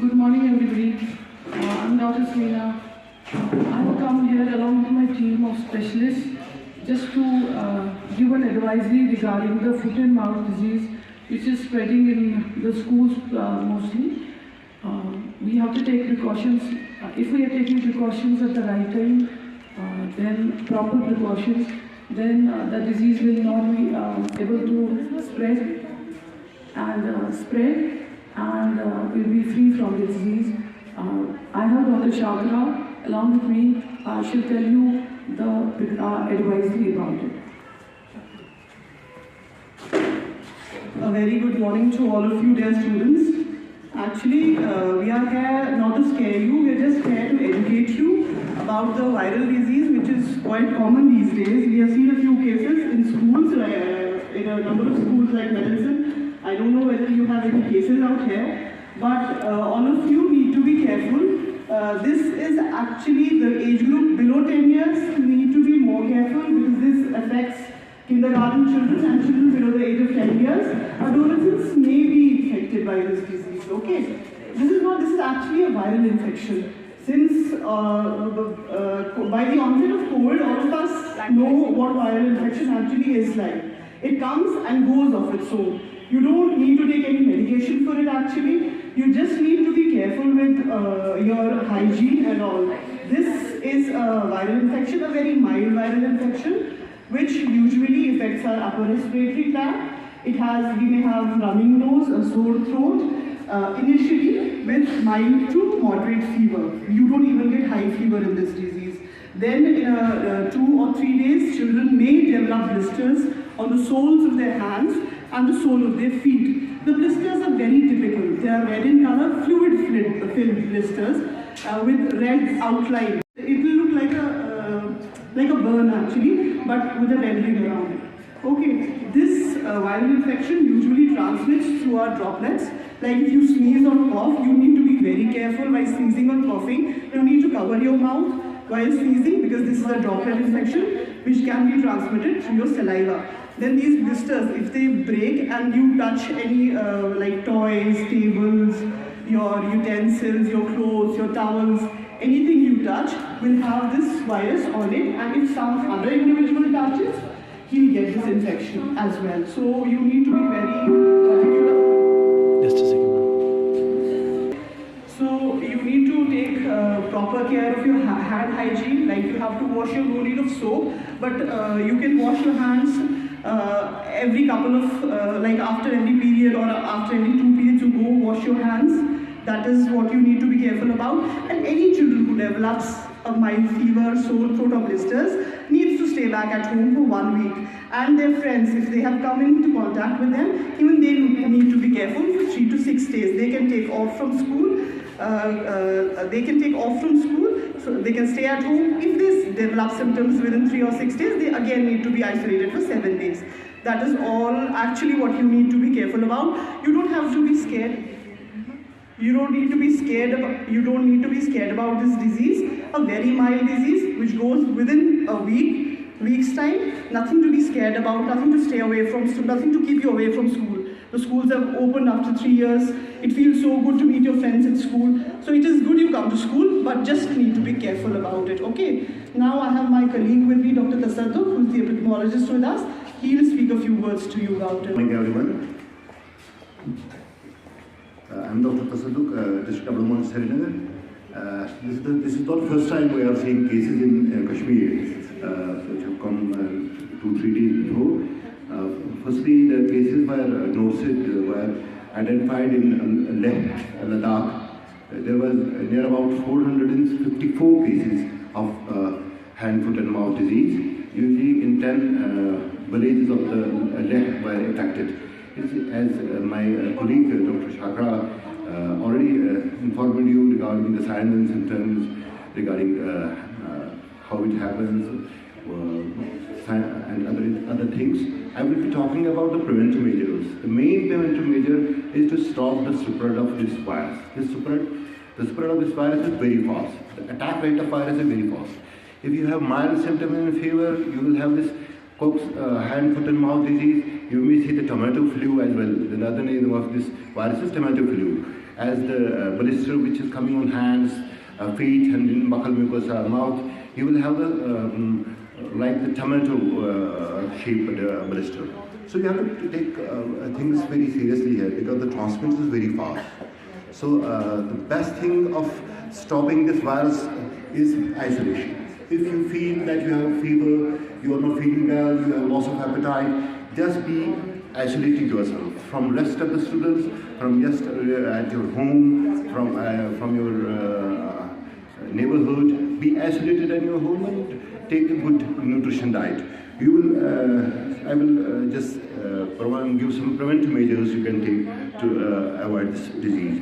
Good morning, everybody. I'm Dr. Smeena. I have come here along with my team of specialists just to give an advisory regarding the foot and mouth disease, which is spreading in the schools mostly. We have to take precautions. If we are taking precautions at the right time, then proper precautions, then the disease will not be able to spread and will be free from the disease. I have Dr. Shakra along with me. She'll tell you the advisory about it. A very good morning to all of you dear students. Actually, we are here not to scare you, we are just here to educate you about the viral disease which is quite common these days. We have seen a few cases in schools, in a number of schools like medicine. I don't know whether you have any cases out here, but all of you need to be careful. This is actually the age group below 10 years. You need to be more careful because this affects kindergarten children and children below the age of 10 years. Adolescents may be affected by this disease, okay? This is actually a viral infection. Since by the onset of COVID, all of us know what viral infection actually is like. It comes and goes of its own. You don't need to take any medication for it actually. You just need to be careful with your hygiene and all. This is a viral infection, a very mild viral infection, which usually affects our upper respiratory tract. We may have running nose, a sore throat, initially with mild to moderate fever. You don't even get high fever in this disease. Then in 2 or 3 days, children may develop blisters on the soles of their hands and the sole of their feet. The blisters are very typical. They are red in color, fluid-filled blisters with red outline. It will look like a burn actually, but with a red ring around it. Okay, this viral infection usually transmits through our droplets. Like if you sneeze or cough, you need to be very careful while sneezing or coughing. You need to cover your mouth while sneezing because this is a droplet infection which can be transmitted through your saliva. Then these blisters, if they break and you touch any like toys, tables, your utensils, your clothes, your towels, anything you touch will have this virus on it, and if some other individual touches, he'll get this infection as well. So you need to be very particular. Just a second. So you need to take proper care of your hand hygiene. Like you have to wash your, no need of soap, but you can wash your hands every couple of, like after every period or after every 2 periods, you go wash your hands. That is what you need to be careful about. And any children who develops a mild fever, sore throat or blisters needs to stay back at home for 1 week. And their friends, if they have come into contact with them, even they need to be careful for 3 to 6 days. They can take off from school. So they can stay at home. If they develop symptoms within 3 or 6 days, they again need to be isolated for 7 days. That is all actually what you need to be careful about. You don't have to be scared. You don't need to be scared about this disease, a very mild disease which goes within a week's time. Nothing to be scared about, nothing to stay away from, nothing to keep you away from school. The schools have opened after 3 years. It feels so good to meet your friends at school. So it is good you come to school, but just need to be careful about it, okay? Now I have my colleague with me, Dr. Tasadduq, who is the epidemiologist with us. He will speak a few words to you about it. Good morning, everyone. I'm Dr. Tasadduq, District Epidemiologist, Srinagar. This is not the first time we are seeing cases in Kashmir, which have come 2-3 days before. Firstly, the cases were identified in Leh, Ladakh. There was near about 454 cases of hand, foot and mouth disease. Usually in 10 villages of the Leh were affected. As my colleague Dr. Shakra already informed you regarding the signs and symptoms, regarding how it happens and other things, I will be talking about the preventive measures. The main preventive measure is to stop the spread of this virus. The spread of this virus is very fast. The attack rate of virus is very fast. If you have mild symptoms and fever, you will have this hand, foot and mouth disease. You may see the tomato flu as well. The other name of this virus is tomato flu. as the blister which is coming on hands, feet, and in buccal mucosa, mouth, you will have the like the tomato shaped blister. So you have to take things very seriously here because the transmission is very fast. So the best thing of stopping this virus is isolation. If you feel that you have fever, you are not feeling well, you have loss of appetite, just be isolating yourself from rest of the students, from just at your home, from your neighborhood. Be isolated in your home and take a good nutrition diet. You will, I will just give some preventive measures you can take to avoid this disease.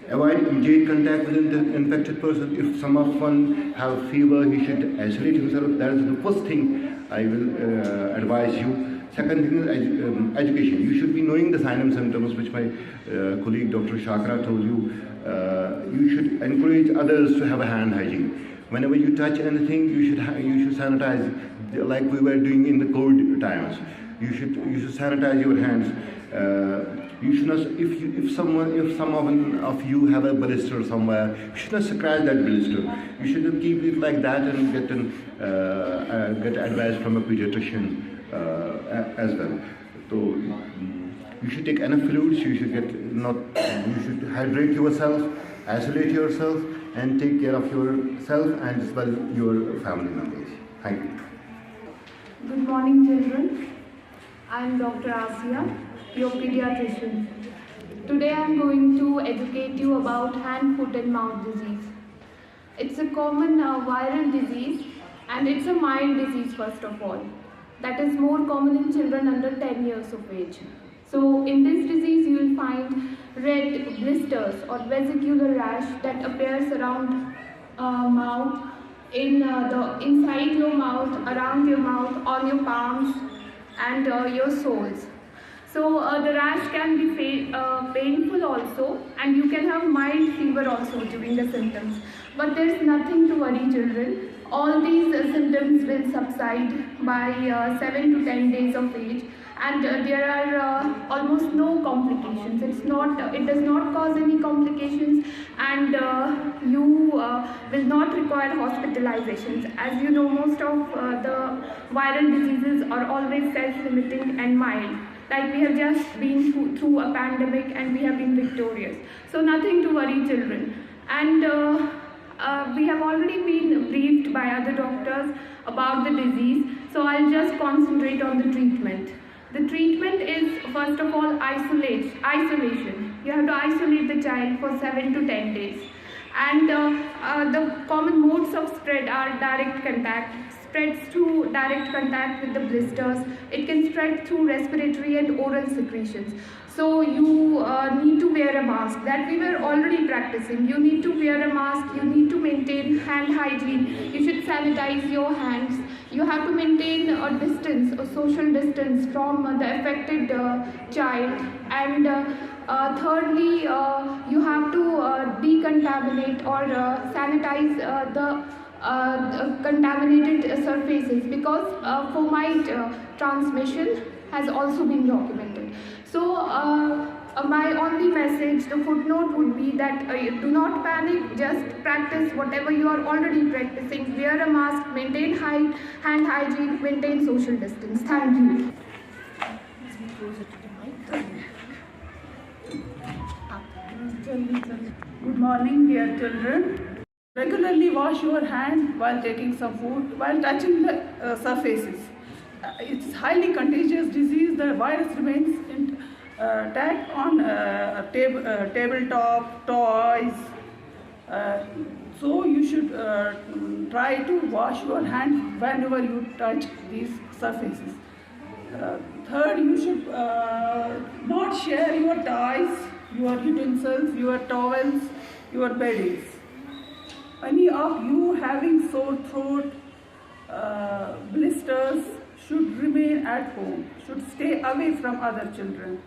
Avoid immediate contact with the infected person. If someone have fever, he should isolate himself. That is the first thing I will advise you. Second thing is education. You should be knowing the signs and symptoms, which my colleague Dr. Shakra told you. You should encourage others to have a hand hygiene. Whenever you touch anything, you should sanitize, like we were doing in the COVID times. You should sanitize your hands. You should not, if someone of you have a blister somewhere, you should not scratch that blister. You should keep it like that and get advice from a pediatrician as well. So you should take enough fluids. You should hydrate yourself, isolate yourself, and take care of yourself and as well your family members. Thank you. Good morning, children. I am Dr. Asia, your pediatrician. Today I am going to educate you about hand, foot and mouth disease. It's a common viral disease and it's a mild disease first of all. That is more common in children under 10 years of age. So in this disease you will find red blisters or vesicular rash that appears around mouth, inside your mouth, around your mouth, on your palms and your soles. So the rash can be painful also, and you can have mild fever also during the symptoms. But there is nothing to worry, children. All these symptoms will subside by 7 to 10 days of age, and there are almost no complications. It does not cause any complications, and you will not require hospitalizations. As you know, most of the viral diseases are always self-limiting and mild. Like we have just been through a pandemic and we have been victorious. So nothing to worry, children. And we have already been briefed by other doctors about the disease. So I'll just concentrate on the treatment. The treatment is, first of all, isolation. You have to isolate the child for 7 to 10 days. And the common modes of spread are direct contact. Spreads through direct contact with the blisters. It can spread through respiratory and oral secretions. So you need to wear a mask. That we were already practicing. You need to wear a mask. You need to maintain hand hygiene. You should sanitize your hands. You have to maintain a distance, a social distance from the affected child. And thirdly, you have to decontaminate or sanitize the contaminated surfaces, because fomite transmission has also been documented. So my only message, the footnote would be that do not panic, just practice whatever you are already practicing. Wear a mask, maintain hand hygiene, maintain social distance. Thank you. Good morning, dear children. Regularly wash your hand while taking some food, while touching the surfaces. It's highly contagious disease. The virus remains intact on tabletop, toys. So you should try to wash your hands whenever you touch these surfaces. Third, you should not share your toys, your utensils, your towels, your beddings. Any of you having sore throat, blisters should remain at home, should stay away from other children.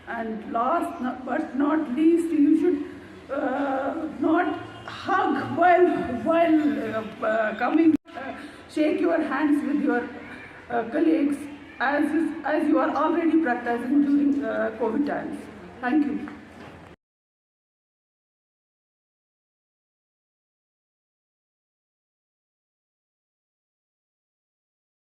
And last but not least, you should not hug while coming. Shake your hands with your colleagues as you are already practicing during COVID times. Thank you.